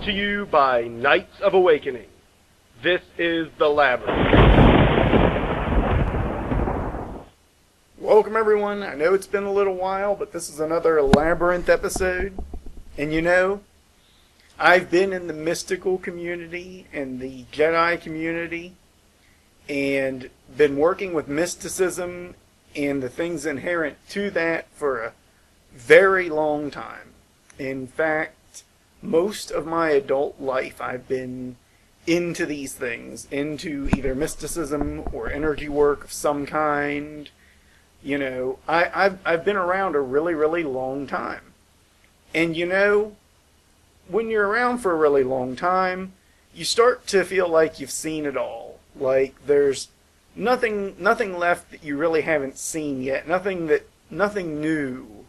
Brought to you by Knights of Awakening. This is the Labyrinth. Welcome everyone. I know it's been a little while, but this is another Labyrinth episode. And you know, I've been in the mystical community and the Jedi community and been working with mysticism and the things inherent to that for a very long time. In fact, most of my adult life I've been into these things, into either mysticism or energy work of some kind. You know, I've been around a really, really long time. And you know, when you're around for a really long time, you start to feel like you've seen it all. Like there's nothing left that you really haven't seen yet. Nothing new.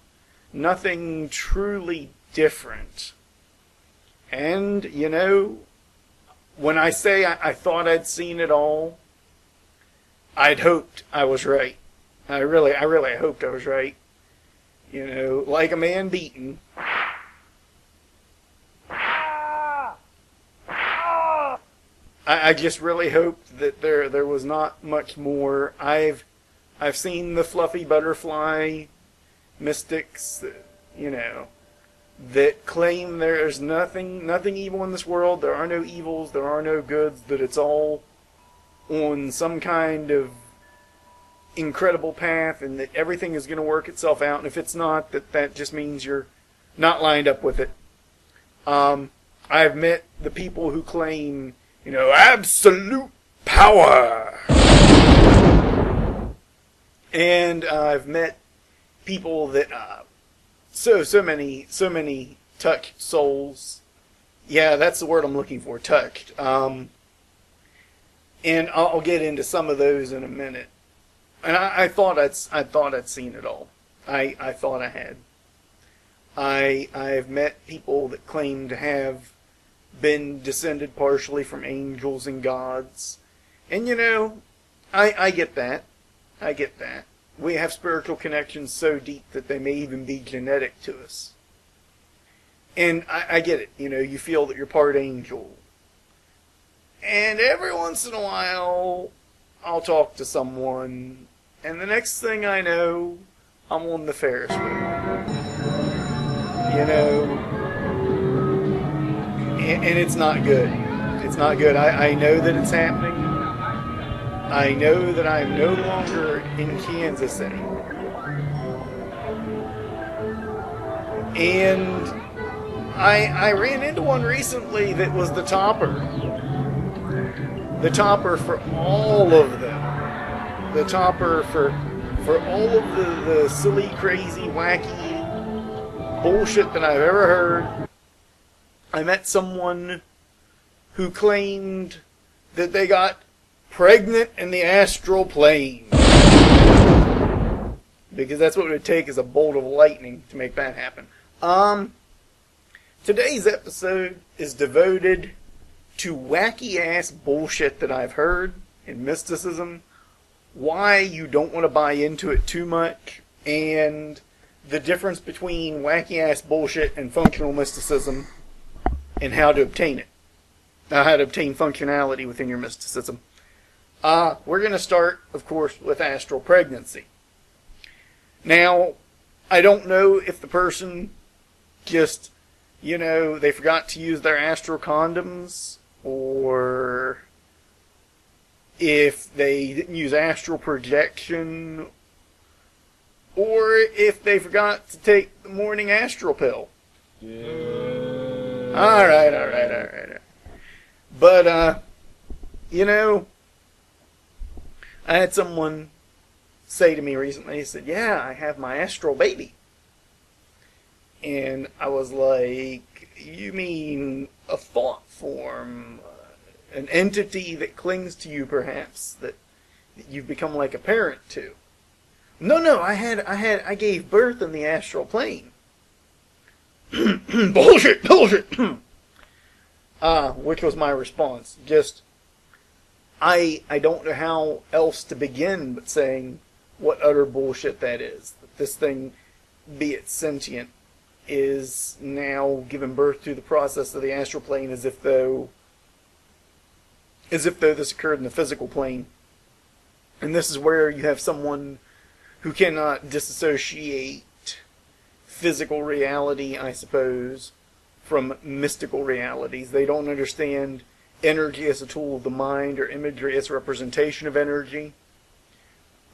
Nothing truly different. And, you know, when I say I thought I'd seen it all, I'd hoped I was right. I really hoped I was right. You know, like a man beaten. I just really hoped that there was not much more. I've seen the fluffy butterfly mystics, you know, that claim there's nothing evil in this world, there are no evils, there are no goods, that it's all on some kind of incredible path and that everything is going to work itself out, and if it's not, that just means you're not lined up with it. I've met the people who claim, you know, absolute power. And I've met people that so many touched souls. Yeah, that's the word I'm looking for, touched. And I'll get into some of those in a minute. And I thought I'd seen it all. I thought I had. I've met people that claim to have been descended partially from angels and gods. And you know, I get that. I get that. We have spiritual connections so deep that they may even be genetic to us. And I get it. You know, you feel that you're part angel. And every once in a while, I'll talk to someone, and the next thing I know, I'm on the Ferris wheel. You know, and it's not good. It's not good. I know that it's happening. I know that I'm no longer in Kansas anymore. And I ran into one recently that was the topper. The topper for all of them. The topper for all of the silly, crazy, wacky bullshit that I've ever heard. I met someone who claimed that they got pregnant in the Astral Plane. Because that's what it would take, is a bolt of lightning to make that happen. Today's episode is devoted to wacky ass bullshit that I've heard in mysticism, why you don't want to buy into it too much, and the difference between wacky ass bullshit and functional mysticism, and how to obtain it. How to obtain functionality within your mysticism. We're going to start, of course, with astral pregnancy. Now, I don't know if the person just, you know, they forgot to use their astral condoms, or if they didn't use astral projection, or if they forgot to take the morning astral pill. Yeah. Alright. But, you know, I had someone say to me recently, he said, yeah, I have my astral baby. And I was like, you mean a thought form, an entity that clings to you perhaps, that you've become like a parent to? No, I gave birth in the astral plane. Bullshit! Which was my response. Just, I don't know how else to begin but saying what utter bullshit that is. That this thing, be it sentient, is now giving birth to the process of the astral plane as if though this occurred in the physical plane. And this is where you have someone who cannot disassociate physical reality, I suppose, from mystical realities. They don't understand energy as a tool of the mind or imagery as a representation of energy.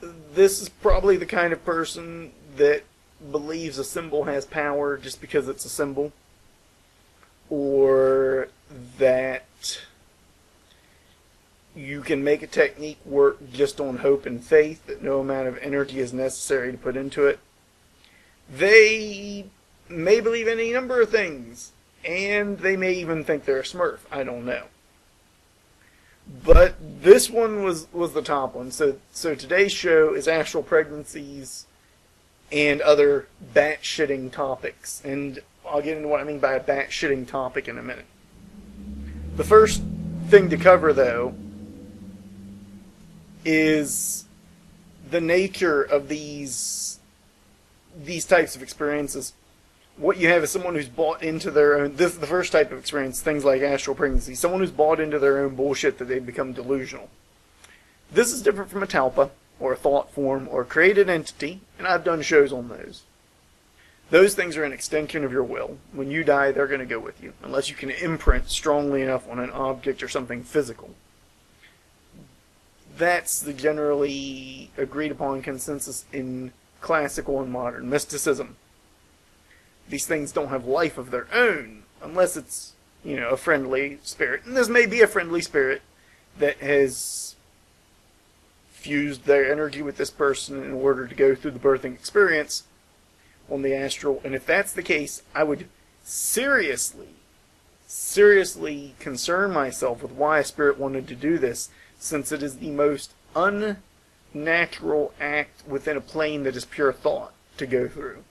This is probably the kind of person that believes a symbol has power just because it's a symbol, or that you can make a technique work just on hope and faith, that no amount of energy is necessary to put into it. They may believe any number of things, and they may even think they're a smurf. I don't know. But this one was the top one. So today's show is astral pregnancies and other bat-shitting topics. And I'll get into what I mean by a bat-shitting topic in a minute. The first thing to cover, though, is the nature of these types of experiences. What you have is someone who's bought into their own... This is the first type of experience, things like astral pregnancy. Someone who's bought into their own bullshit that they've become delusional. This is different from a talpa, or a thought form, or a created entity, and I've done shows on those. Those things are an extension of your will. When you die, they're going to go with you, unless you can imprint strongly enough on an object or something physical. That's the generally agreed upon consensus in classical and modern mysticism. These things don't have life of their own, unless it's, a friendly spirit. And this may be a friendly spirit that has fused their energy with this person in order to go through the birthing experience on the astral. And if that's the case, I would seriously concern myself with why a spirit wanted to do this, since it is the most unnatural act within a plane that is pure thought to go through.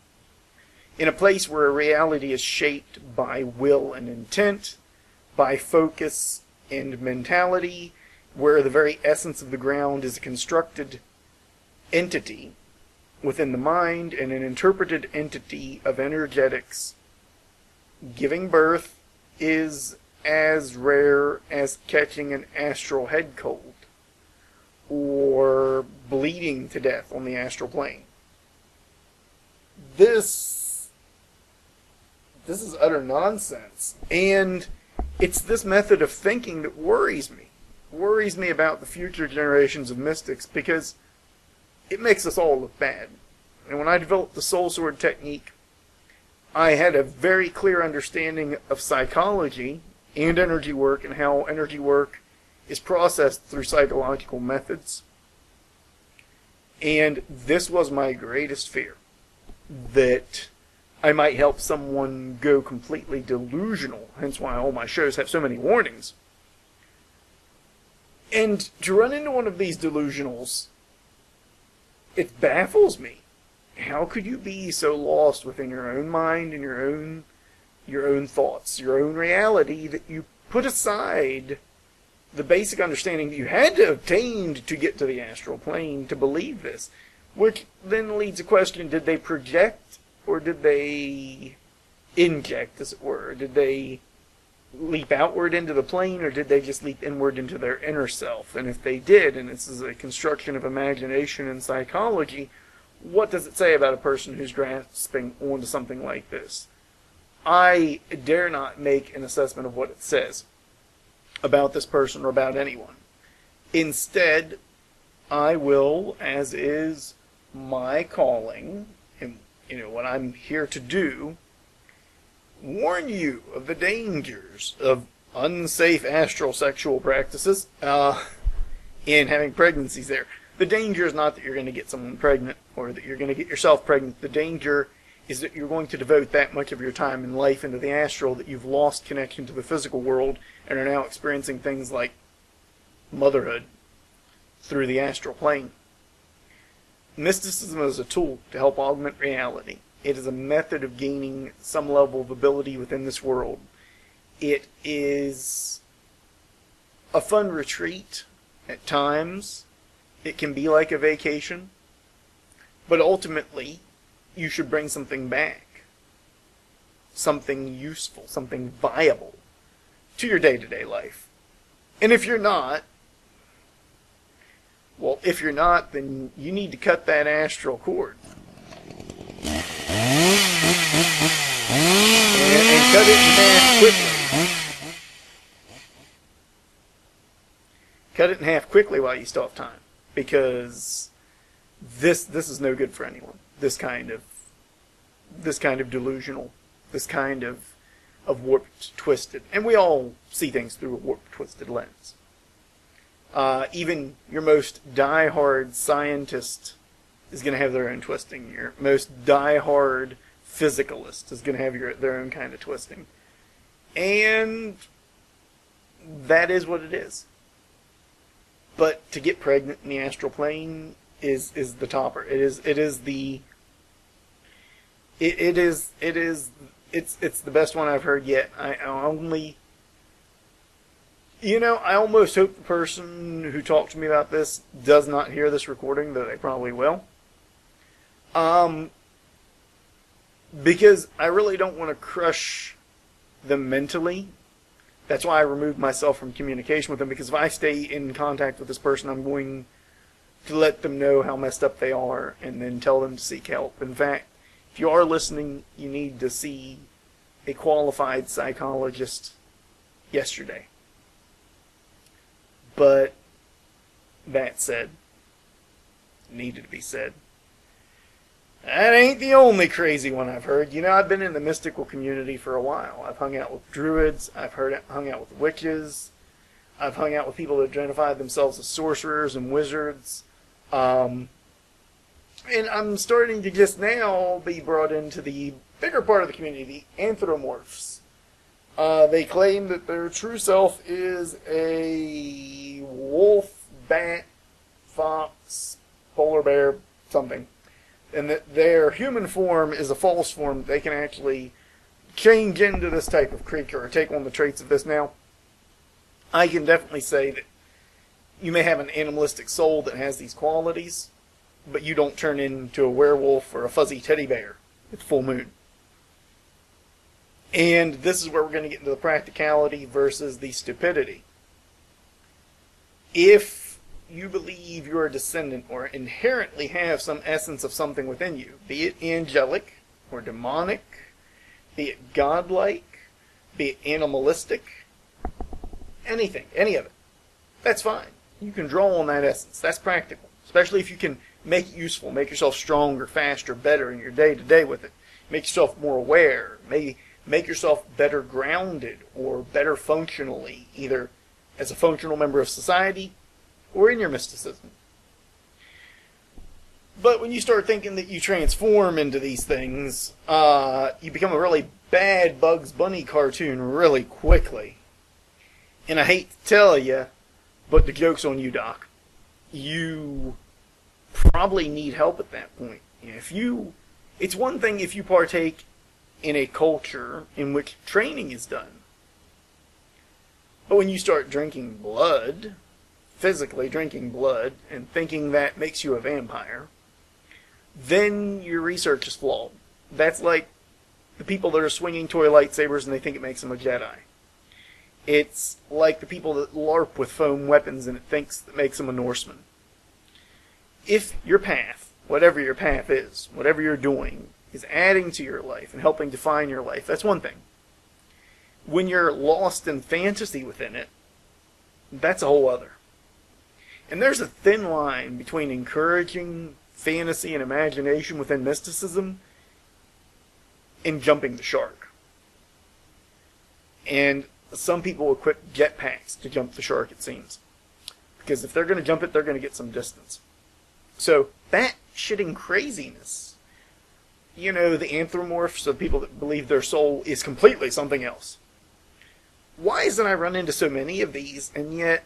In a place where reality is shaped by will and intent, by focus and mentality, where the very essence of the ground is a constructed entity within the mind and an interpreted entity of energetics, giving birth is as rare as catching an astral head cold or bleeding to death on the astral plane. This is utter nonsense, and it's this method of thinking that worries me. Worries me about the future generations of mystics, because it makes us all look bad. And when I developed the Soul Sword technique, I had a very clear understanding of psychology and energy work, and how energy work is processed through psychological methods. And this was my greatest fear, that I might help someone go completely delusional, hence why all my shows have so many warnings. And to run into one of these delusionals, it baffles me. How could you be so lost within your own mind and your own thoughts, your own reality, that you put aside the basic understanding that you had to obtain to get to the astral plane to believe this? Which then leads to the question, did they project, or did they inject, as it were? Did they leap outward into the plane, or did they just leap inward into their inner self? And if they did, and this is a construction of imagination and psychology, what does it say about a person who's grasping onto something like this? I dare not make an assessment of what it says about this person or about anyone. Instead, I will, as is my calling, and what I'm here to do, warn you of the dangers of unsafe astral sexual practices in having pregnancies there. The danger is not that you're going to get someone pregnant or that you're going to get yourself pregnant. The danger is that you're going to devote that much of your time and life into the astral that you've lost connection to the physical world and are now experiencing things like motherhood through the astral plane. Mysticism is a tool to help augment reality. It is a method of gaining some level of ability within this world. It is a fun retreat at times. It can be like a vacation. But ultimately, you should bring something back. something useful, something viable to your day-to-day life. And if you're not, well, if you're not, then you need to cut that astral cord. And cut it in half quickly. Cut it in half quickly while you still have time. Because this is no good for anyone. This kind of delusional, this kind of warped, twisted. And we all see things through a warped, twisted lens. Even your most die-hard scientist is going to have their own twisting. Your most die-hard physicalist is going to have their own kind of twisting. And that is what it is. But to get pregnant in the astral plane is the topper. It's the best one I've heard yet. I almost hope the person who talked to me about this does not hear this recording, though they probably will. Because I really don't want to crush them mentally. That's why I removed myself from communication with them, because if I stay in contact with this person, I'm going to let them know how messed up they are and then tell them to seek help. In fact, if you are listening, you need to see a qualified psychologist yesterday. But that said, needed to be said. That ain't the only crazy one I've heard. I've been in the mystical community for a while. I've hung out with druids. I've hung out with witches. I've hung out with people that identify themselves as sorcerers and wizards. And I'm starting to just now be brought into the bigger part of the community, the anthropomorphs. They claim that their true self is a wolf, bat, fox, polar bear, something. And that their human form is a false form. They can actually change into this type of creature or take on the traits of this. Now, I can definitely say that you may have an animalistic soul that has these qualities, but you don't turn into a werewolf or a fuzzy teddy bear at full moon. And this is where we're going to get into the practicality versus the stupidity. If you believe you're a descendant or inherently have some essence of something within you, be it angelic or demonic, be it godlike, be it animalistic, anything, any of it, that's fine. You can draw on that essence. That's practical. Especially if you can make it useful, make yourself stronger, faster, better in your day-to-day with it. Make yourself more aware. Maybe make yourself better grounded or better functionally, either as a functional member of society or in your mysticism. But when you start thinking that you transform into these things, you become a really bad Bugs Bunny cartoon really quickly. And I hate to tell you, but the joke's on you, Doc. You probably need help at that point. It's one thing if you partake in a culture in which training is done. But when you start drinking blood, physically drinking blood, and thinking that makes you a vampire, then your research is flawed. That's like the people that are swinging toy lightsabers and they think it makes them a Jedi. It's like the people that LARP with foam weapons and it thinks that makes them a Norseman. If your path, whatever your path is, whatever you're doing, is adding to your life and helping define your life, that's one thing. When you're lost in fantasy within it, that's a whole other. And there's a thin line between encouraging fantasy and imagination within mysticism and jumping the shark. And some people equip jetpacks to jump the shark, it seems. Because if they're going to jump it, they're going to get some distance. So, that shitting craziness, the anthropomorphs, the people that believe their soul is completely something else. Why isn't I run into so many of these, and yet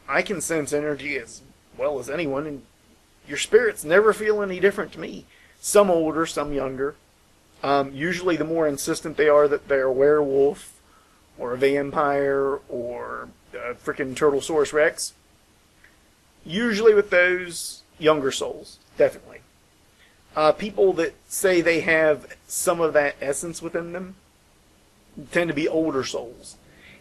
I can sense energy as well as anyone, and your spirits never feel any different to me. Some older, some younger. Usually the more insistent they are that they're a werewolf, or a vampire, or a frickin' Turtlesaurus Rex. Usually with those younger souls, definitely. People that say they have some of that essence within them, tend to be older souls.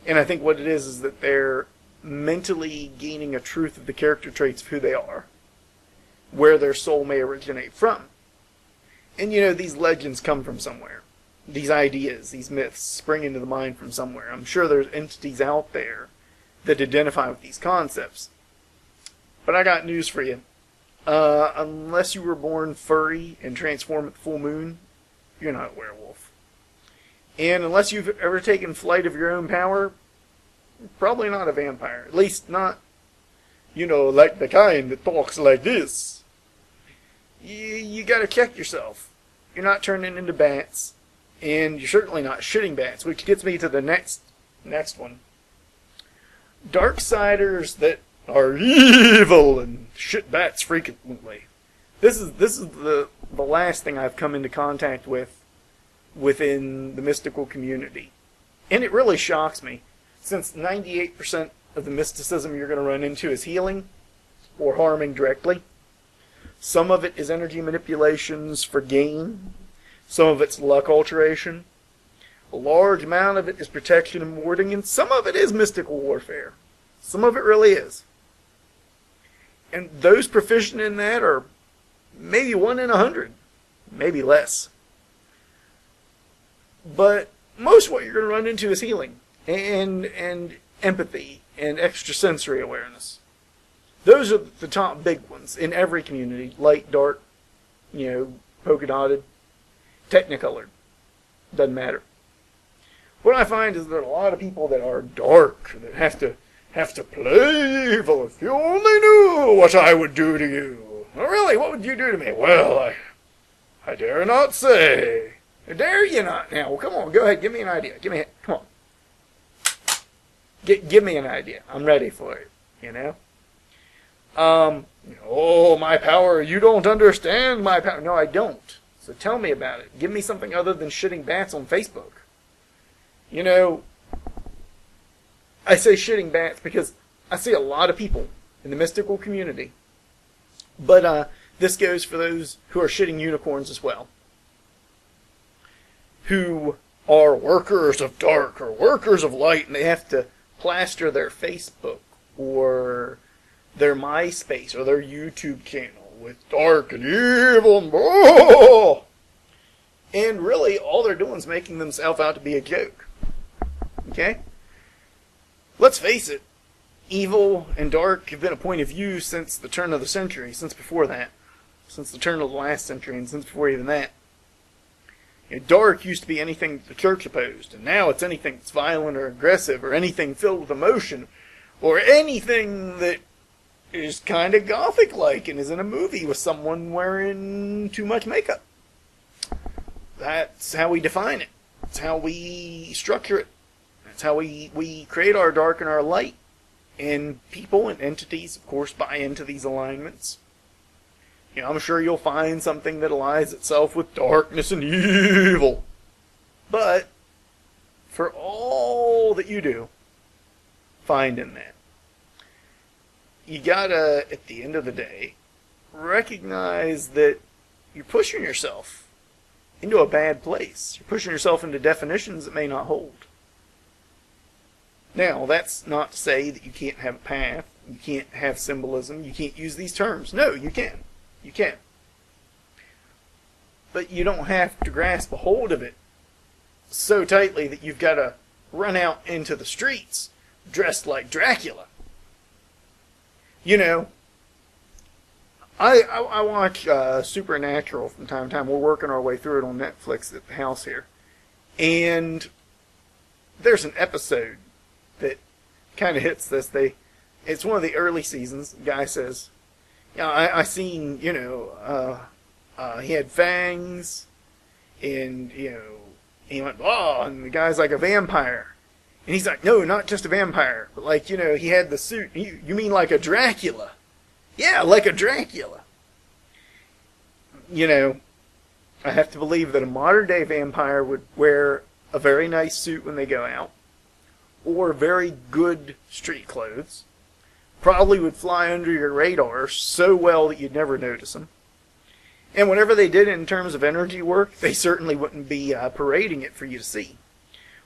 And I think what it is that they're mentally gaining a truth of the character traits of who they are, where their soul may originate from. And these legends come from somewhere. These ideas, these myths spring into the mind from somewhere. I'm sure there's entities out there that identify with these concepts. But I got news for you. Unless you were born furry and transform at the full moon, you're not a werewolf. And unless you've ever taken flight of your own power, you're probably not a vampire. At least not, like the kind that talks like this. You gotta check yourself. You're not turning into bats. And you're certainly not shitting bats, which gets me to the next one. Darksiders that are evil and shit bats frequently. This is the last thing I've come into contact with within the mystical community. And it really shocks me, since 98% of the mysticism you're going to run into is healing or harming directly. Some of it is energy manipulations for gain. Some of it's luck alteration. A large amount of it is protection and warding, and some of it is mystical warfare. Some of it really is. And those proficient in that are maybe 1 in 100, maybe less. But most of what you're going to run into is healing and empathy and extrasensory awareness. Those are the top big ones in every community. Light, dark, polka dotted, technicolored. Doesn't matter. What I find is that a lot of people that are dark, that have to play evil. If you only knew what I would do to you. Oh, really? What would you do to me? Well, I dare not say. I dare you not now. Well, come on, go ahead. Give me an idea. Come on. Give me an idea. I'm ready for it. Oh, my power. You don't understand my power. No, I don't. So tell me about it. Give me something other than shitting bats on Facebook. I say shitting bats because I see a lot of people in the mystical community. But this goes for those who are shitting unicorns as well. Who are workers of dark or workers of light, and they have to plaster their Facebook or their MySpace or their YouTube channel with dark and evil and blah. And really, all they're doing is making themselves out to be a joke. Okay? Let's face it, evil and dark have been a point of view since the turn of the century, since before that. Since the turn of the last century, and since before even that. Dark used to be anything the church opposed, and now it's anything that's violent or aggressive, or anything filled with emotion, or anything that is kind of gothic-like and is in a movie with someone wearing too much makeup. That's how we define it. That's how we structure it. That's how we create our dark and our light. And people and entities, of course, buy into these alignments. I'm sure you'll find something that aligns itself with darkness and evil. But, for all that you do, find in that. You gotta, at the end of the day, recognize that you're pushing yourself into a bad place. You're pushing yourself into definitions that may not hold. Now, that's not to say that you can't have a path, you can't have symbolism, you can't use these terms. No, you can. You can. But you don't have to grasp a hold of it so tightly that you've got to run out into the streets dressed like Dracula. I watch Supernatural from time to time. We're working our way through it on Netflix at the house here. And there's an episode that kind of hits this. It's one of the early seasons. The guy says, I seen, he had fangs, and, he went, oh, and the guy's like a vampire. And he's like, no, not just a vampire, but like, he had the suit. You mean like a Dracula? Yeah, like a Dracula. I have to believe that a modern day vampire would wear a very nice suit when they go out, or very good street clothes. Probably would fly under your radar so well that you'd never notice them. And whatever they did in terms of energy work, they certainly wouldn't be parading it for you to see.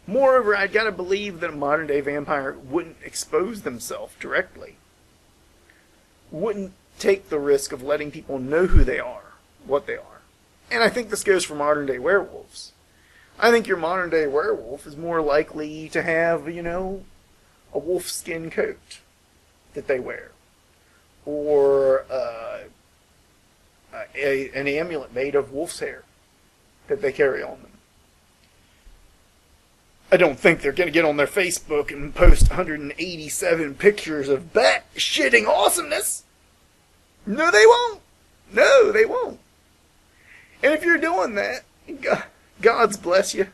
Moreover, I'd got to believe that a modern-day vampire wouldn't expose themselves directly. Wouldn't take the risk of letting people know who they are, what they are. And I think this goes for modern-day werewolves. I think your modern-day werewolf is more likely to have, a wolfskin coat that they wear. Or an amulet made of wolf's hair that they carry on them. I don't think they're going to get on their Facebook and post 187 pictures of bat-shitting awesomeness. No, they won't. No, they won't. And if you're doing that, God's bless you.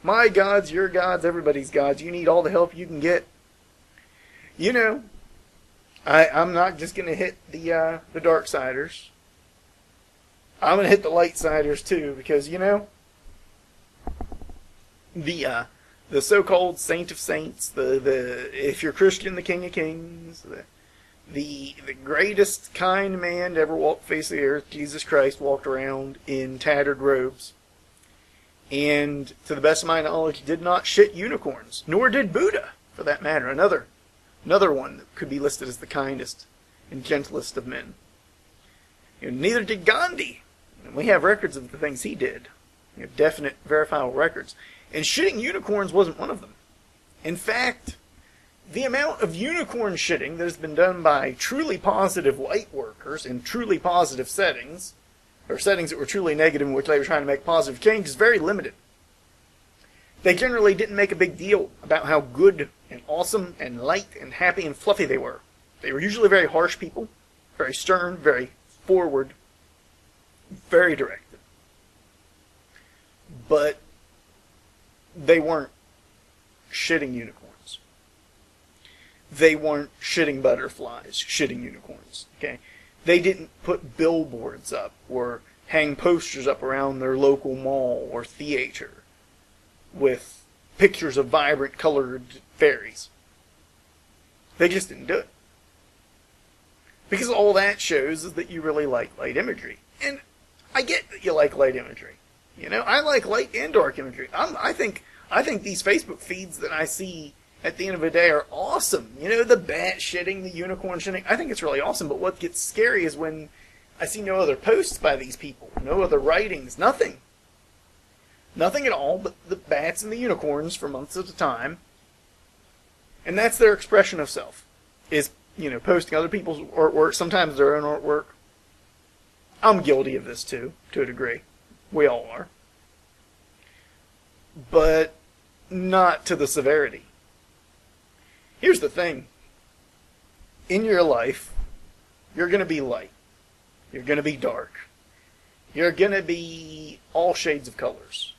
My gods, your gods, everybody's gods. You need all the help you can get. I'm not just going to hit the Darksiders. I'm going to hit the Lightsiders too, because, the so-called Saint of Saints, if you're Christian, the King of Kings, the greatest kind man to ever walk the face of the earth, Jesus Christ, walked around in tattered robes. And to the best of my knowledge, did not shit unicorns, nor did Buddha, for that matter. Another one that could be listed as the kindest and gentlest of men. Neither did Gandhi. And we have records of the things he did. Definite, verifiable records. And shitting unicorns wasn't one of them. In fact, the amount of unicorn shitting that has been done by truly positive light workers in truly positive settings, or settings that were truly negative in which they were trying to make positive change, is very limited. They generally didn't make a big deal about how good and awesome and light and happy and fluffy they were. They were usually very harsh people, very stern, very forward, very directed. But they weren't shitting unicorns. They weren't shitting butterflies, shitting unicorns. Okay? They didn't put billboards up or hang posters up around their local mall or theater with pictures of vibrant colored fairies. They just didn't do it. Because all that shows is that you really like light imagery. And I get that you like light imagery. I like light and dark imagery. I think these Facebook feeds that I see at the end of the day are awesome. The bat shitting, the unicorn shitting. I think it's really awesome. But what gets scary is when I see no other posts by these people, no other writings, nothing. Nothing at all but the bats and the unicorns for months at a time. And that's their expression of self. Is, posting other people's artwork, sometimes their own artwork. I'm guilty of this too, to a degree. We all are. But not to the severity. Here's the thing. In your life, you're going to be light. You're going to be dark. You're going to be all shades of colors.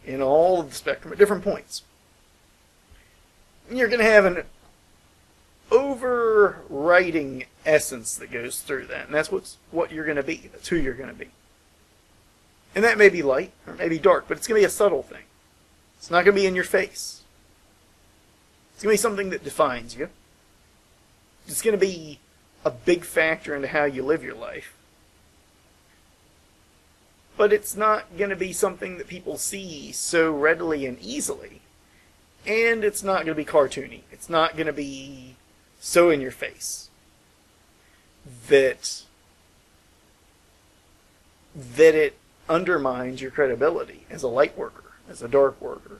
In all of the spectrum at different points. You're going to have an overriding essence that goes through that. And that's what you're going to be. That's who you're going to be. And that may be light, or it may be dark, but it's going to be a subtle thing. It's not going to be in your face. It's going to be something that defines you. It's going to be a big factor into how you live your life. But it's not going to be something that people see so readily and easily. And it's not going to be cartoony. It's not going to be so in your face that it undermines your credibility as a light worker, as a dark worker,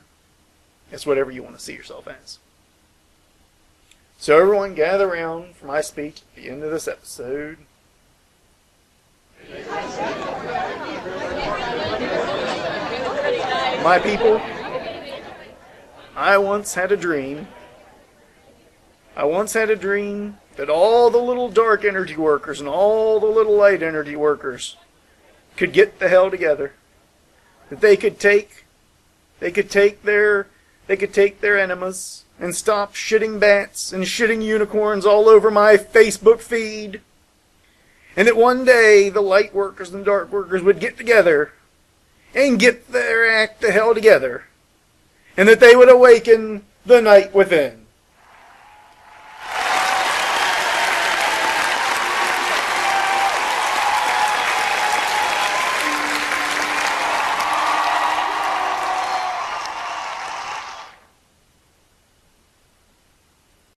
as whatever you want to see yourself as. So everyone gather around for my speech at the end of this episode. My people, I once had a dream. I once had a dream that all the little dark energy workers and all the little light energy workers could get the hell together. That they could take their enemas and stop shitting bats and shitting unicorns all over my Facebook feed. And that one day the light workers and dark workers would get together and get their act the hell together. And that they would awaken the night within.